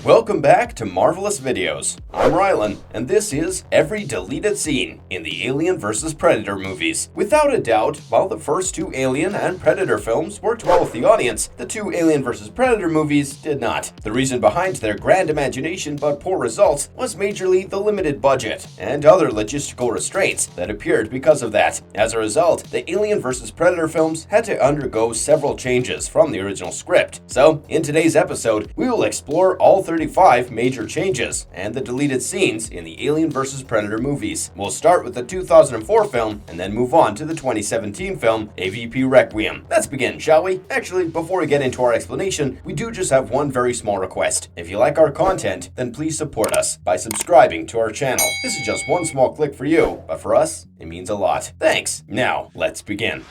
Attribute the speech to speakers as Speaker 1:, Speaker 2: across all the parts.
Speaker 1: Welcome back to Marvelous Videos. I'm Rylan, and this is every deleted scene in the Alien vs. Predator movies. Without a doubt, while the first two Alien and Predator films worked well with the audience, the two Alien vs. Predator movies did not. The reason behind their grand imagination but poor results was majorly the limited budget and other logistical restraints that appeared because of that. As a result, the Alien vs. Predator films had to undergo several changes from the original script. So, in today's episode, we will explore all 35 major changes and the deleted scenes in the Alien vs. Predator movies. We'll start with the 2004 film and then move on to the 2017 film AVP Requiem. Let's begin, shall we? Actually, before we get into our explanation, we do just have one very small request. If you like our content, then please support us by subscribing to our channel. This is just one small click for you, but for us, it means a lot. Thanks. Now, let's begin.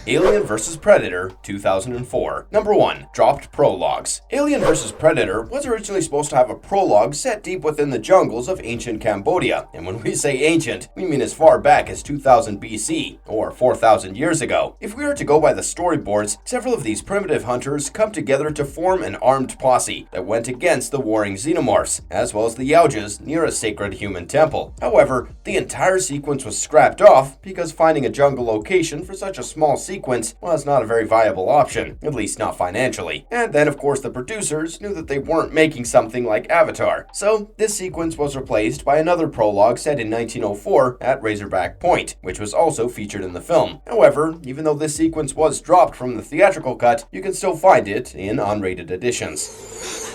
Speaker 1: Alien vs. Predator 2004. Number 1. Dropped prologues. Alien vs. Predator was originally supposed to have a prologue set deep within the jungles of ancient Cambodia. And when we say ancient, we mean as far back as 2000 BC, or 4,000 years ago. If we are to go by the storyboards, several of these primitive hunters come together to form an armed posse that went against the warring xenomorphs, as well as the Yautjas near a sacred human temple. However, the entire sequence was scrapped off because finding a jungle location for such a small sequence was not a very viable option, at least not financially. And then, of course, the producers knew that they weren't making something like Avatar. So, this sequence was replaced by another prologue set in 1904 at Razorback Point, which was also featured in the film. However, even though this sequence was dropped from the theatrical cut, you can still find it in unrated editions.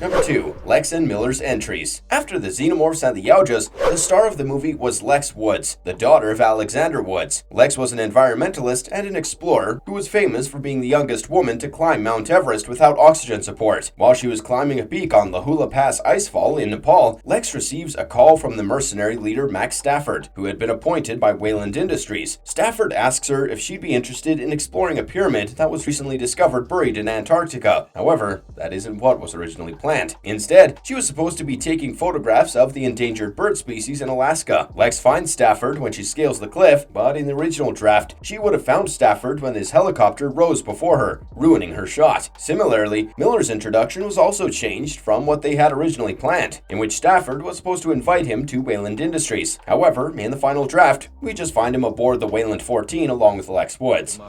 Speaker 1: Number 2. Lex and Miller's entries. After the Xenomorphs and the Yautjas, the star of the movie was Lex Woods, the daughter of Alexander Woods. Lex was an environmentalist and an explorer who was famous for being the youngest woman to climb Mount Everest without oxygen support. While she was climbing a peak on Lahula Pass icefall in Nepal, Lex receives a call from the mercenary leader Max Stafford, who had been appointed by Wayland Industries. Stafford asks her if she'd be interested in exploring a pyramid that was recently discovered buried in Antarctica. However, that isn't what was originally planned. Instead, she was supposed to be taking photographs of the endangered bird species in Alaska. Lex finds Stafford when she scales the cliff, but in the original draft, she would have found Stafford when his helicopter rose before her, ruining her shot. Similarly, Miller's introduction was also changed from what they had originally planned, in which Stafford was supposed to invite him to Wayland Industries. However, in the final draft, we just find him aboard the Wayland 14 along with Lex Woods.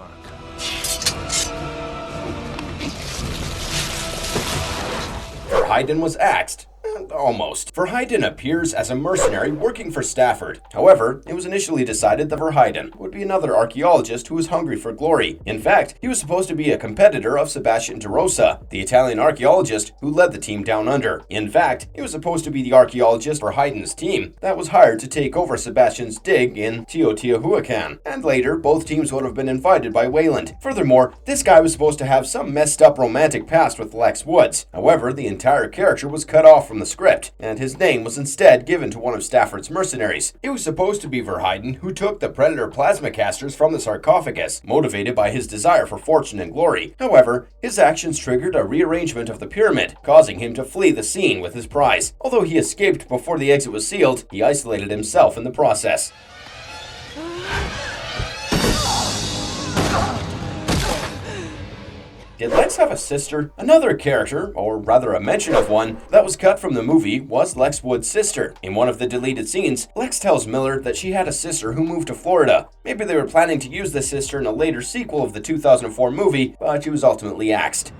Speaker 1: Verheiden was axed. Almost. Verheiden appears as a mercenary working for Stafford. However, it was initially decided that Verheiden would be another archaeologist who was hungry for glory. In fact, he was supposed to be a competitor of Sebastian de Rosa, the Italian archaeologist who led the team down under. In fact, he was supposed to be the archaeologist for Heiden's team that was hired to take over Sebastian's dig in Teotihuacan. And later, both teams would have been invited by Wayland. Furthermore, this guy was supposed to have some messed up romantic past with Lex Woods. However, the entire character was cut off from the script, and his name was instead given to one of Stafford's mercenaries. It was supposed to be Verheiden who took the Predator plasma casters from the sarcophagus, motivated by his desire for fortune and glory. However, his actions triggered a rearrangement of the pyramid, causing him to flee the scene with his prize. Although he escaped before the exit was sealed, he isolated himself in the process. Did Lex have a sister? Another character, or rather a mention of one, that was cut from the movie was Lex Wood's sister. In one of the deleted scenes, Lex tells Miller that she had a sister who moved to Florida. Maybe they were planning to use this sister in a later sequel of the 2004 movie, but she was ultimately axed.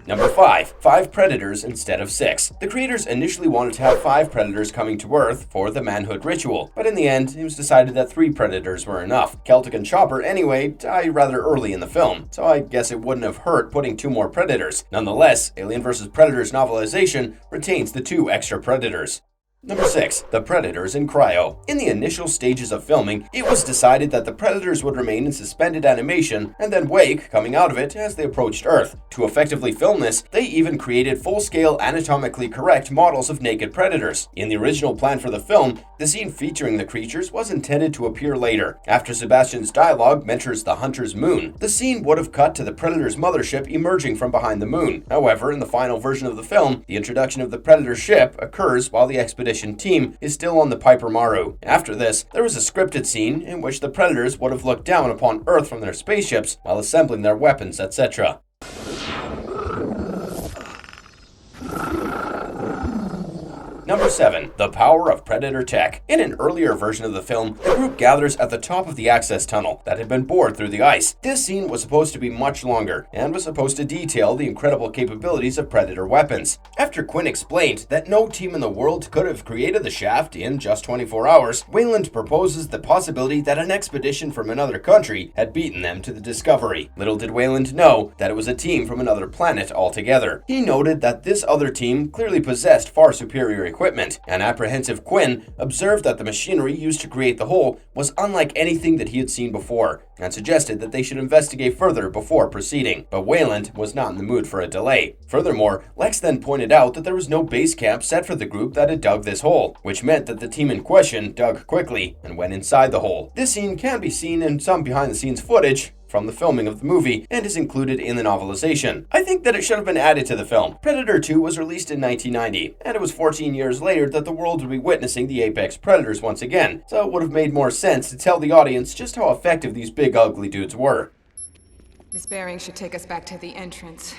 Speaker 1: Number 5. 5 Predators instead of 6. The creators initially wanted to have 5 Predators coming to Earth for the manhood ritual, but in the end, it was decided that 3 Predators were enough. Celtic and Chopper, anyway, die rather early in the film, so I guess it wouldn't have hurt putting 2 more Predators. Nonetheless, Alien vs. Predator's novelization retains the 2 extra Predators. Number 6. The Predators in Cryo. In the initial stages of filming, it was decided that the Predators would remain in suspended animation and then wake, coming out of it as they approached Earth. To effectively film this, they even created full-scale anatomically correct models of naked predators. In the original plan for the film, the scene featuring the creatures was intended to appear later. After Sebastian's dialogue mentions the hunter's moon, the scene would have cut to the Predator's mothership emerging from behind the moon. However, in the final version of the film, the introduction of the Predator ship occurs while the expedition team is still on the Piper Maru. After this, there was a scripted scene in which the Predators would have looked down upon Earth from their spaceships while assembling their weapons, etc. Number 7. The Power of Predator Tech. In an earlier version of the film, the group gathers at the top of the access tunnel that had been bored through the ice. This scene was supposed to be much longer and was supposed to detail the incredible capabilities of Predator weapons. After Quinn explained that no team in the world could have created the shaft in just 24 hours, Wayland proposes the possibility that an expedition from another country had beaten them to the discovery. Little did Wayland know that it was a team from another planet altogether. He noted that this other team clearly possessed far superior equipment. An apprehensive Quinn observed that the machinery used to create the hole was unlike anything that he had seen before, and suggested that they should investigate further before proceeding. But Wayland was not in the mood for a delay. Furthermore, Lex then pointed out that there was no base camp set for the group that had dug this hole, which meant that the team in question dug quickly and went inside the hole. This scene can be seen in some behind-the-scenes footage from the filming of the movie and is included in the novelization. I think that it should have been added to the film. Predator 2 was released in 1990, and it was 14 years later that the world would be witnessing the apex predators once again, so it would have made more sense to tell the audience just how effective these big ugly dudes were.
Speaker 2: This bearing should take us back to the entrance,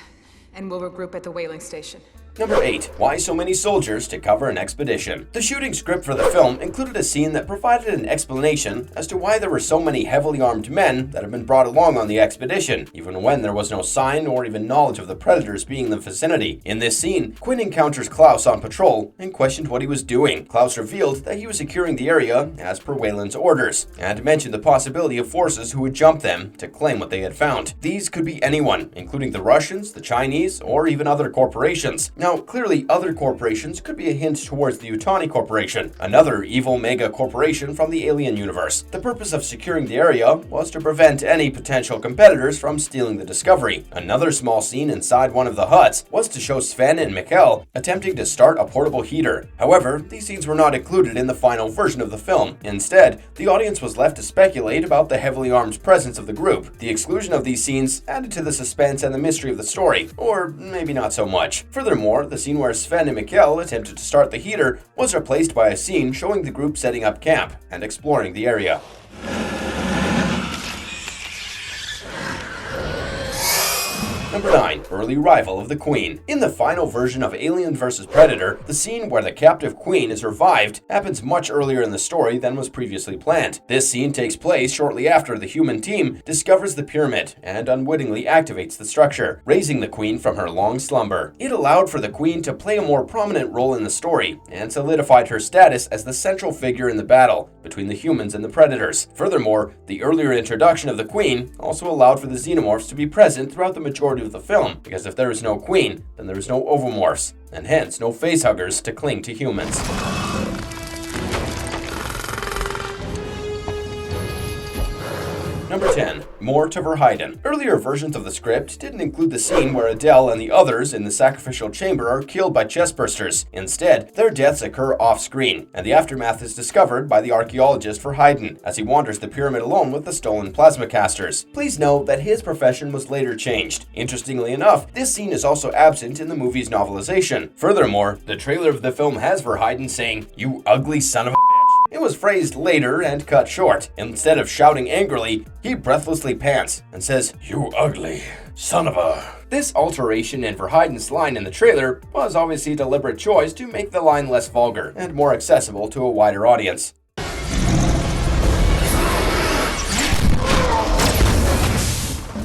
Speaker 2: and we'll regroup at the whaling station.
Speaker 1: Number 8. Why so many soldiers to cover an expedition? The shooting script for the film included a scene that provided an explanation as to why there were so many heavily armed men that had been brought along on the expedition, even when there was no sign or even knowledge of the predators being in the vicinity. In this scene, Quinn encounters Klaus on patrol and questioned what he was doing. Klaus revealed that he was securing the area as per Wayland's orders, and mentioned the possibility of forces who would jump them to claim what they had found. These could be anyone, including the Russians, the Chinese, or even other corporations. Now, clearly other corporations could be a hint towards the Yutani Corporation, another evil mega corporation from the Alien universe. The purpose of securing the area was to prevent any potential competitors from stealing the discovery. Another small scene inside one of the huts was to show Sven and Mikkel attempting to start a portable heater. However, these scenes were not included in the final version of the film. Instead, the audience was left to speculate about the heavily armed presence of the group. The exclusion of these scenes added to the suspense and the mystery of the story, or maybe not so much. Furthermore, the scene where Sven and Mikkel attempted to start the heater was replaced by a scene showing the group setting up camp and exploring the area. Number 9. Early rival of the Queen. In the final version of Alien vs. Predator, the scene where the captive Queen is revived happens much earlier in the story than was previously planned. This scene takes place shortly after the human team discovers the pyramid and unwittingly activates the structure, raising the Queen from her long slumber. It allowed for the Queen to play a more prominent role in the story and solidified her status as the central figure in the battle between the humans and the Predators. Furthermore, the earlier introduction of the Queen also allowed for the xenomorphs to be present throughout the majority of the film, because if there is no Queen, then there is no ovomorphs, and hence no facehuggers to cling to humans. Number 10. More to Verheiden. Earlier versions of the script didn't include the scene where Adele and the others in the sacrificial chamber are killed by chestbursters. Instead, their deaths occur off-screen, and the aftermath is discovered by the archaeologist Verheiden as he wanders the pyramid alone with the stolen plasma casters. Please note that his profession was later changed. Interestingly enough, this scene is also absent in the movie's novelization. Furthermore, the trailer of the film has Verheiden saying, "You ugly son of a..." It was phrased later and cut short. Instead of shouting angrily, he breathlessly pants and says, "You ugly son of a..." This alteration in Verheiden's line in the trailer was obviously a deliberate choice to make the line less vulgar and more accessible to a wider audience.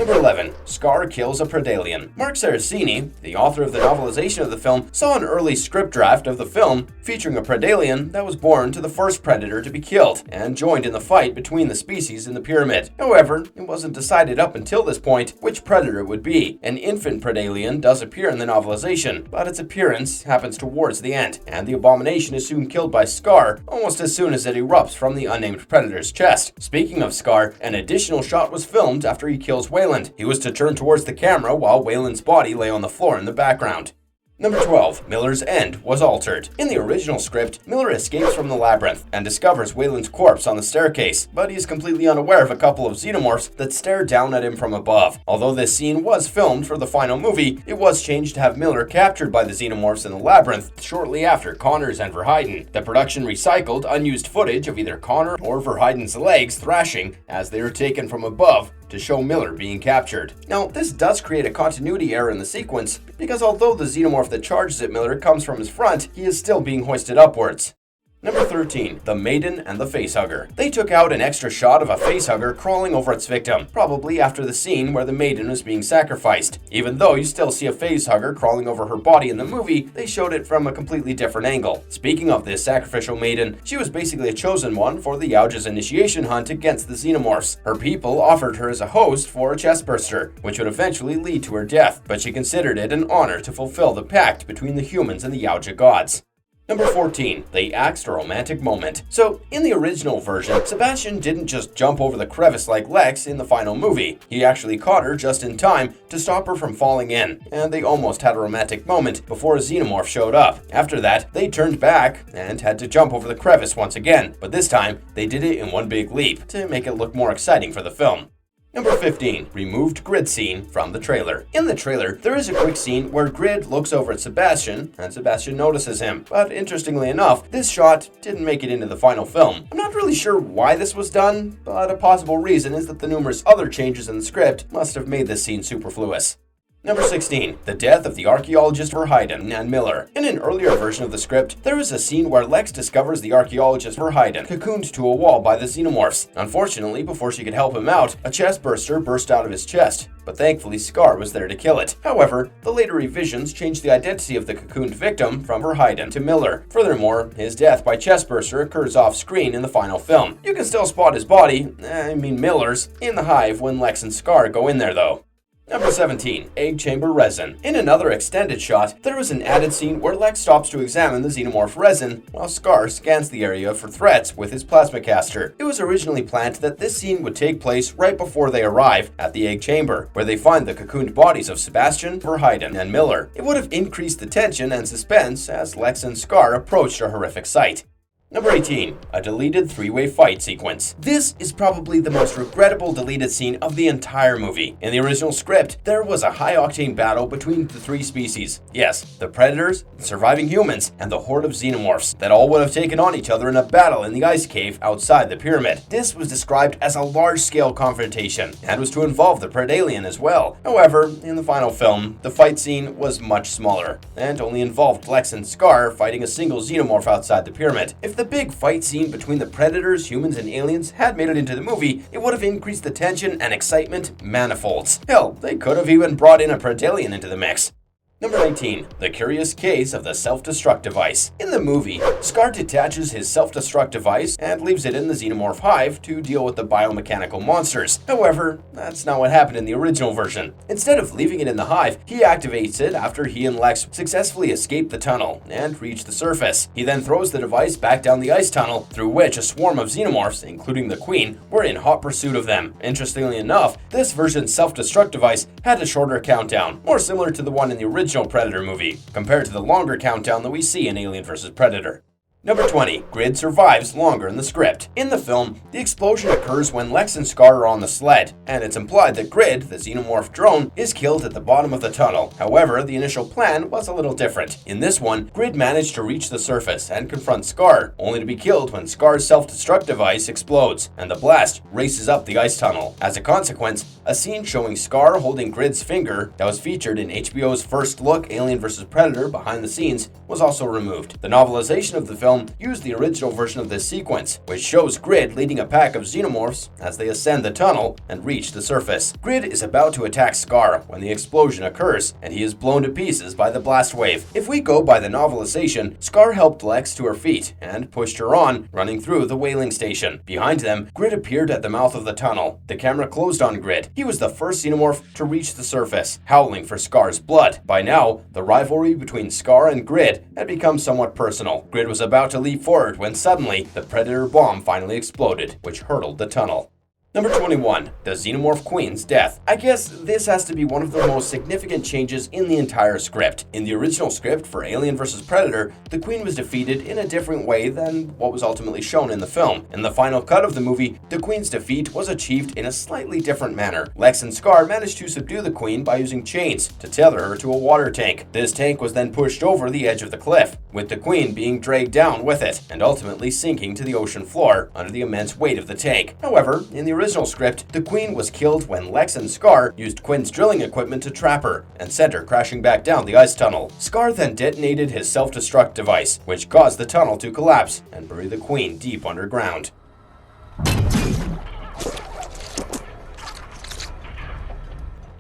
Speaker 1: Number 11. Scar kills a Predalien. Mark Saraceni, the author of the novelization of the film, saw an early script draft of the film featuring a Predalien that was born to the first Predator to be killed and joined in the fight between the species in the pyramid. However, it wasn't decided up until this point which Predator it would be. An infant Predalien does appear in the novelization, but its appearance happens towards the end, and the abomination is soon killed by Scar almost as soon as it erupts from the unnamed Predator's chest. Speaking of Scar, an additional shot was filmed after he kills Wayland. He was to turn towards the camera while Wayland's body lay on the floor in the background. Number 12. Miller's end was altered. In the original script, Miller escapes from the labyrinth and discovers Wayland's corpse on the staircase, but he is completely unaware of a couple of xenomorphs that stare down at him from above. Although this scene was filmed for the final movie, it was changed to have Miller captured by the xenomorphs in the labyrinth shortly after Connors and Verheiden. The production recycled unused footage of either Connor or Verheiden's legs thrashing as they were taken from above to show Miller being captured. Now, this does create a continuity error in the sequence, because although the xenomorph that charges at Miller comes from his front, he is still being hoisted upwards. Number 13. The Maiden and the Facehugger. They took out an extra shot of a facehugger crawling over its victim, probably after the scene where the maiden was being sacrificed. Even though you still see a facehugger crawling over her body in the movie, they showed it from a completely different angle. Speaking of this sacrificial maiden, she was basically a chosen one for the Yaoja's initiation hunt against the xenomorphs. Her people offered her as a host for a chestburster, which would eventually lead to her death, but she considered it an honor to fulfill the pact between the humans and the Yaoja gods. Number 14. They axed a romantic moment. So, in the original version, Sebastian didn't just jump over the crevice like Lex in the final movie. He actually caught her just in time to stop her from falling in, and they almost had a romantic moment before a xenomorph showed up. After that, they turned back and had to jump over the crevice once again, but this time, they did it in one big leap to make it look more exciting for the film. Number 15. Removed Grid scene from the trailer. In the trailer, there is a quick scene where Grid looks over at Sebastian, and Sebastian notices him. But interestingly enough, this shot didn't make it into the final film. I'm not really sure why this was done, but a possible reason is that the numerous other changes in the script must have made this scene superfluous. Number 16. The death of the archaeologist Verheiden and Miller. In an earlier version of the script, there is a scene where Lex discovers the archaeologist Verheiden cocooned to a wall by the xenomorphs. Unfortunately, before she could help him out, a chest burster burst out of his chest, but thankfully Scar was there to kill it. However, the later revisions changed the identity of the cocooned victim from Verheiden to Miller. Furthermore, his death by chest burster occurs off screen in the final film. You can still spot his body, Miller's, in the hive when Lex and Scar go in there though. Number 17. Egg Chamber Resin. In another extended shot, there was an added scene where Lex stops to examine the xenomorph resin, while Scar scans the area for threats with his plasma caster. It was originally planned that this scene would take place right before they arrive at the egg chamber, where they find the cocooned bodies of Sebastian, Verheiden, and Miller. It would have increased the tension and suspense as Lex and Scar approached a horrific sight. Number 18. A deleted three-way fight sequence. This is probably the most regrettable deleted scene of the entire movie. In the original script, there was a high-octane battle between the three species. Yes, the Predators, the surviving humans, and the horde of xenomorphs that all would have taken on each other in a battle in the ice cave outside the pyramid. This was described as a large-scale confrontation and was to involve the Predalien as well. However, in the final film, the fight scene was much smaller and only involved Lex and Scar fighting a single xenomorph outside the pyramid. If the big fight scene between the Predators, humans, and aliens had made it into the movie, it would have increased the tension and excitement manifolds. Hell, they could have even brought in a Predalien into the mix. Number 19. The Curious Case of the Self-Destruct Device. In the movie, Scar detaches his self-destruct device and leaves it in the xenomorph hive to deal with the biomechanical monsters. However, that's not what happened in the original version. Instead of leaving it in the hive, he activates it after he and Lex successfully escape the tunnel and reach the surface. He then throws the device back down the ice tunnel, through which a swarm of xenomorphs, including the Queen, were in hot pursuit of them. Interestingly enough, this version's self-destruct device had a shorter countdown, more similar to the one in the original Predator movie, compared to the longer countdown that we see in Alien vs. Predator. Number 20. Grid survives longer in the script. In the film, the explosion occurs when Lex and Scar are on the sled, and it's implied that Grid, the xenomorph drone, is killed at the bottom of the tunnel. However, the initial plan was a little different. In this one, Grid managed to reach the surface and confront Scar, only to be killed when Scar's self-destruct device explodes, and the blast races up the ice tunnel. As a consequence, a scene showing Scar holding Grid's finger that was featured in HBO's First Look Alien vs. Predator behind the scenes was also removed. The novelization of the film film used the original version of this sequence, which shows Grid leading a pack of xenomorphs as they ascend the tunnel and reach the surface. Grid is about to attack Scar when the explosion occurs, and he is blown to pieces by the blast wave. If we go by the novelization, Scar helped Lex to her feet and pushed her on, running through the whaling station. Behind them, Grid appeared at the mouth of the tunnel. The camera closed on Grid. He was the first xenomorph to reach the surface, howling for Scar's blood. By now, the rivalry between Scar and Grid had become somewhat personal. Grid was about to leap forward when suddenly the Predator bomb finally exploded, which hurtled the tunnel. Number 21. The Xenomorph Queen's death. I guess this has to be one of the most significant changes in the entire script. In the original script for Alien vs. Predator, the Queen was defeated in a different way than what was ultimately shown in the film. In the final cut of the movie, the Queen's defeat was achieved in a slightly different manner. Lex and Scar managed to subdue the Queen by using chains to tether her to a water tank. This tank was then pushed over the edge of the cliff, with the Queen being dragged down with it, and ultimately sinking to the ocean floor under the immense weight of the tank. However, in the original script, the Queen was killed when Lex and Scar used Quinn's drilling equipment to trap her and sent her crashing back down the ice tunnel. Scar then detonated his self-destruct device, which caused the tunnel to collapse and bury the Queen deep underground.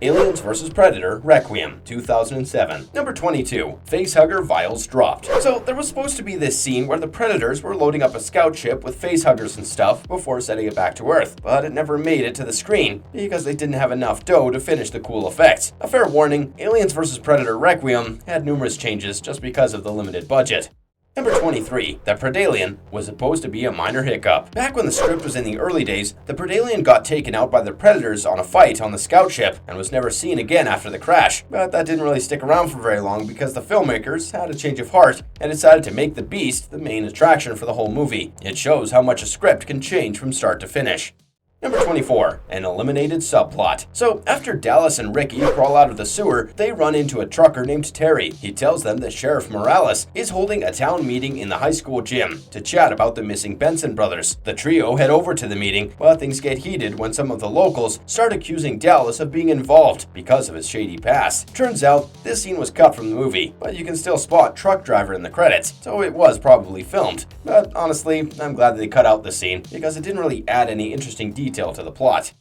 Speaker 1: Aliens vs. Predator Requiem, 2007. Number 22. Facehugger vials dropped. So there was supposed to be this scene where the Predators were loading up a scout ship with facehuggers and stuff before sending it back to Earth, but it never made it to the screen because they didn't have enough dough to finish the cool effects. A fair warning, Aliens vs. Predator Requiem had numerous changes just because of the limited budget. Number 23. The Predalien was supposed to be a minor hiccup. Back when the script was in the early days, the Predalien got taken out by the Predators on a fight on the scout ship and was never seen again after the crash. But that didn't really stick around for very long because the filmmakers had a change of heart and decided to make the beast the main attraction for the whole movie. It shows how much a script can change from start to finish. Number 24. An eliminated subplot. So, after Dallas and Ricky crawl out of the sewer, they run into a trucker named Terry. He tells them that Sheriff Morales is holding a town meeting in the high school gym to chat about the missing Benson brothers. The trio head over to the meeting, but things get heated when some of the locals start accusing Dallas of being involved because of his shady past. Turns out, this scene was cut from the movie, but you can still spot truck driver in the credits, so it was probably filmed. But honestly, I'm glad they cut out the scene because it didn't really add any interesting detail to the plot.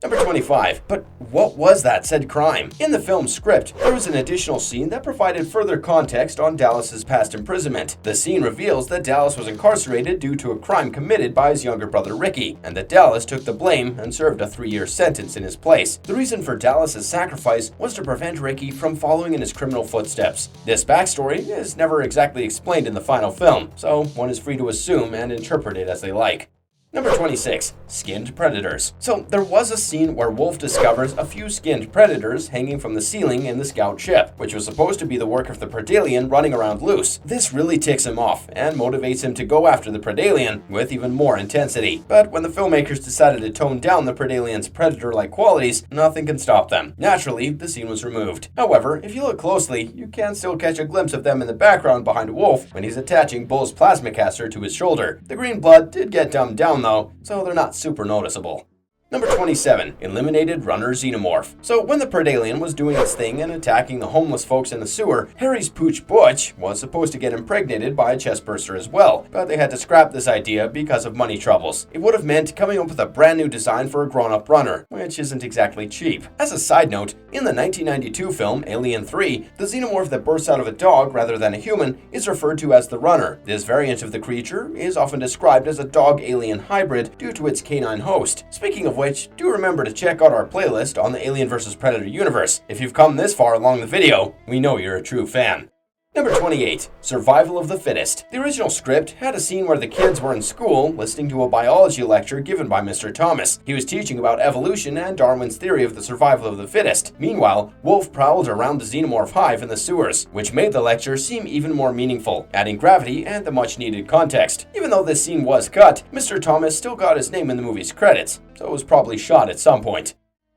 Speaker 1: Number 25. But what was that said crime? In the film's script, there was an additional scene that provided further context on Dallas's past imprisonment. The scene reveals that Dallas was incarcerated due to a crime committed by his younger brother Ricky, and that Dallas took the blame and served a 3-year sentence in his place. The reason for Dallas's sacrifice was to prevent Ricky from following in his criminal footsteps. This backstory is never exactly explained in the final film, so one is free to assume and interpret it as they like. Number 26. Skinned predators. So there was a scene where Wolf discovers a few skinned predators hanging from the ceiling in the scout ship, which was supposed to be the work of the Predalien running around loose. This really ticks him off and motivates him to go after the Predalien with even more intensity. But when the filmmakers decided to tone down the Predalien's predator-like qualities, nothing can stop them. Naturally, the scene was removed. However, if you look closely, you can still catch a glimpse of them in the background behind Wolf when he's attaching Bull's plasma caster to his shoulder. The green blood did get dumbed down though, so they're not super noticeable. Number 27. Eliminated runner xenomorph. So when the Predalien was doing its thing and attacking the homeless folks in the sewer, Harry's pooch Butch was supposed to get impregnated by a chestburster as well, but they had to scrap this idea because of money troubles. It would have meant coming up with a brand new design for a grown-up runner, which isn't exactly cheap. As a side note, in the 1992 film Alien 3, the xenomorph that bursts out of a dog rather than a human is referred to as the runner. This variant of the creature is often described as a dog-alien hybrid due to its canine host. Speaking of which, do remember to check out our playlist on the Alien vs. Predator universe. If you've come this far along the video, we know you're a true fan. Number 28. Survival of the Fittest. The original script had a scene where the kids were in school listening to a biology lecture given by Mr. Thomas. He was teaching about evolution and Darwin's theory of the survival of the fittest. Meanwhile, Wolf prowled around the xenomorph hive in the sewers, which made the lecture seem even more meaningful, adding gravity and the much-needed context. Even though this scene was cut, Mr. Thomas still got his name in the movie's credits, so it was probably shot at some point.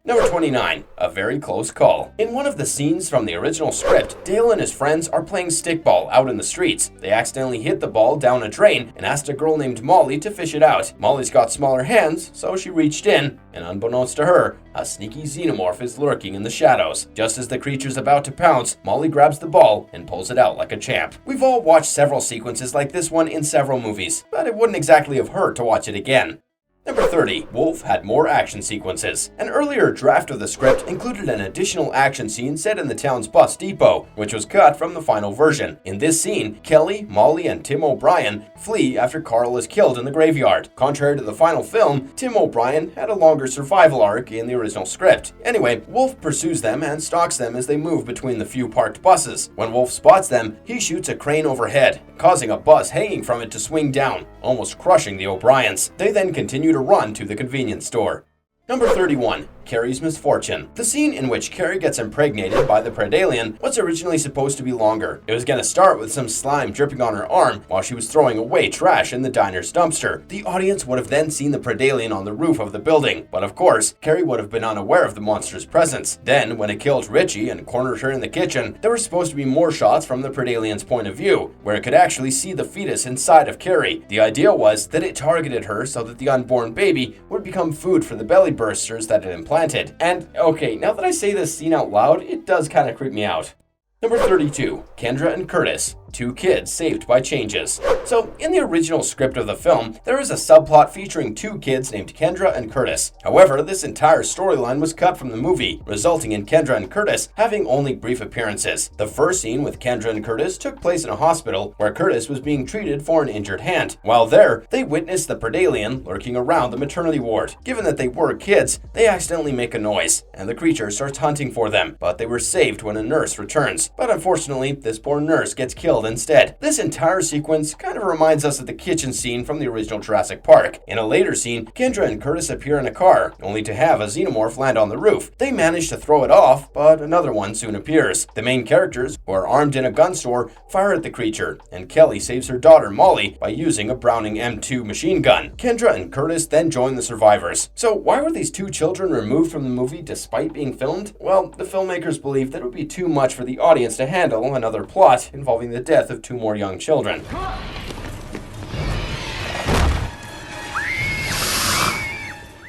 Speaker 1: Number 29. A very close call. In one of the scenes from the original script, Dale and his friends are playing stickball out in the streets. They accidentally hit the ball down a drain and asked a girl named Molly to fish it out. Molly's got smaller hands, so she reached in, and unbeknownst to her, a sneaky xenomorph is lurking in the shadows. Just as the creature's about to pounce, Molly grabs the ball and pulls it out like a champ. We've all watched several sequences like this one in several movies, but it wouldn't exactly have hurt to watch it again. Number 30. Wolf had more action sequences. An earlier draft of the script included an additional action scene set in the town's bus depot, which was cut from the final version. In this scene, Kelly, Molly, and Tim O'Brien flee after Carl is killed in the graveyard. Contrary to the final film, Tim O'Brien had a longer survival arc in the original script. Anyway, Wolf pursues them and stalks them as they move between the few parked buses. When Wolf spots them, he shoots a crane overhead, causing a bus hanging from it to swing down, almost crushing the O'Briens. They then continue to run to the convenience store. Number 31. Carrie's misfortune. The scene in which Carrie gets impregnated by the Predalien was originally supposed to be longer. It was going to start with some slime dripping on her arm while she was throwing away trash in the diner's dumpster. The audience would have then seen the Predalien on the roof of the building, but of course, Carrie would have been unaware of the monster's presence. Then, when it killed Richie and cornered her in the kitchen, there were supposed to be more shots from the Predalien's point of view, where it could actually see the fetus inside of Carrie. The idea was that it targeted her so that the unborn baby would become food for the belly bursters that it implanted. And okay, now that I say this scene out loud, it does kind of creep me out. Number 32. Kendra and Curtis. Two kids saved by changes. So, in the original script of the film, there is a subplot featuring two kids named Kendra and Curtis. However, this entire storyline was cut from the movie, resulting in Kendra and Curtis having only brief appearances. The first scene with Kendra and Curtis took place in a hospital where Curtis was being treated for an injured hand. While there, they witnessed the Predalien lurking around the maternity ward. Given that they were kids, they accidentally make a noise, and the creature starts hunting for them, but they were saved when a nurse returns. But unfortunately, this poor nurse gets killed instead. This entire sequence kind of reminds us of the kitchen scene from the original Jurassic Park. In a later scene, Kendra and Curtis appear in a car, only to have a xenomorph land on the roof. They manage to throw it off, but another one soon appears. The main characters, who are armed in a gun store, fire at the creature, and Kelly saves her daughter Molly by using a Browning M2 machine gun. Kendra and Curtis then join the survivors. So why were these two children removed from the movie despite being filmed? Well, the filmmakers believed that it would be too much for the audience to handle another plot involving the death of two more young children.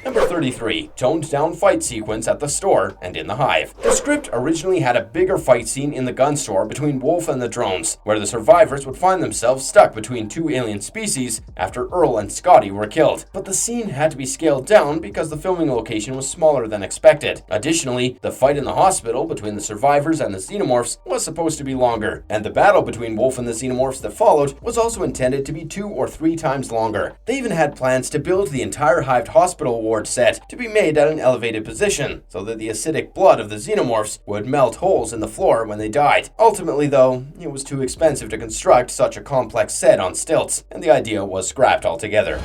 Speaker 1: Number 33. Toned down fight sequence at the store and in the hive. The script originally had a bigger fight scene in the gun store between Wolf and the drones, where the survivors would find themselves stuck between two alien species after Earl and Scotty were killed. But the scene had to be scaled down because the filming location was smaller than expected. Additionally, the fight in the hospital between the survivors and the xenomorphs was supposed to be longer, and the battle between Wolf and the xenomorphs that followed was also intended to be 2 or 3 times longer. They even had plans to build the entire hived hospital ward set to be made at an elevated position so that the acidic blood of the xenomorphs would melt holes in the floor when they died. Ultimately, though, it was too expensive to construct such a complex set on stilts, and the idea was scrapped altogether.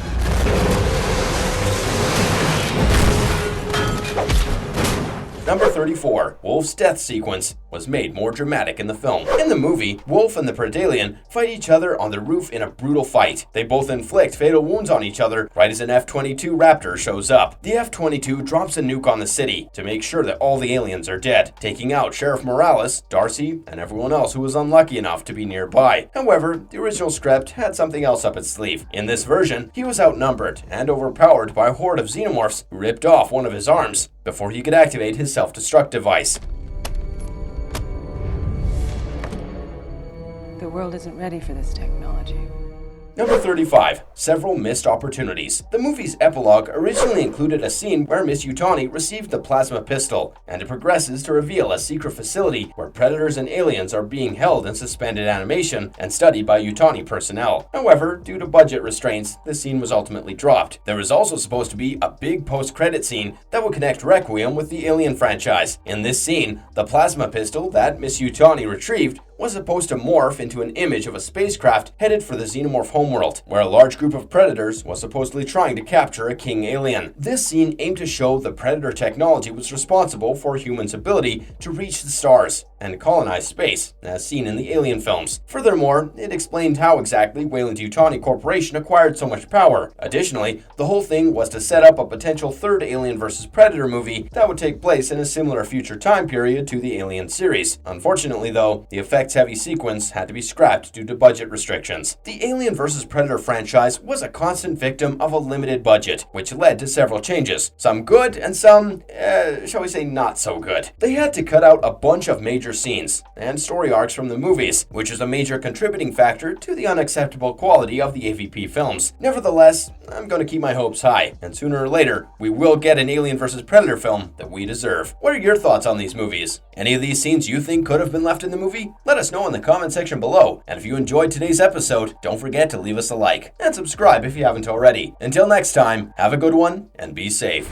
Speaker 1: Number 34. Wolf's death sequence was made more dramatic in the film. In the movie, Wolf and the Predalien fight each other on the roof in a brutal fight. They both inflict fatal wounds on each other right as an F-22 Raptor shows up. The F-22 drops a nuke on the city to make sure that all the aliens are dead, taking out Sheriff Morales, Darcy, and everyone else who was unlucky enough to be nearby. However, the original script had something else up its sleeve. In this version, he was outnumbered and overpowered by a horde of xenomorphs who ripped off one of his arms before he could activate his self-destruct device.
Speaker 3: The world isn't ready for this technology.
Speaker 1: Number 35. Several missed opportunities. The movie's epilogue originally included a scene where Miss Yutani received the plasma pistol, and it progresses to reveal a secret facility where predators and aliens are being held in suspended animation and studied by Yutani personnel. However, due to budget restraints, the scene was ultimately dropped. There was also supposed to be a big post-credit scene that would connect Requiem with the Alien franchise. In this scene, the plasma pistol that Miss Yutani retrieved was supposed to morph into an image of a spacecraft headed for the xenomorph homeworld, where a large group of predators was supposedly trying to capture a king alien. This scene aimed to show the predator technology was responsible for humans' ability to reach the stars and colonize space, as seen in the Alien films. Furthermore, it explained how exactly Weyland-Yutani Corporation acquired so much power. Additionally, the whole thing was to set up a potential third Alien vs. Predator movie that would take place in a similar future time period to the Alien series. Unfortunately though, the effects-heavy sequence had to be scrapped due to budget restrictions. The Alien vs. Predator franchise was a constant victim of a limited budget, which led to several changes. Some good and some, shall we say, not so good. They had to cut out a bunch of major scenes and story arcs from the movies, which is a major contributing factor to the unacceptable quality of the AVP films. Nevertheless, I'm going to keep my hopes high, and sooner or later, we will get an Alien vs. Predator film that we deserve. What are your thoughts on these movies? Any of these scenes you think could have been left in the movie? Let us know in the comment section below. And if you enjoyed today's episode, don't forget to leave us a like and subscribe if you haven't already. Until next time, have a good one and be safe.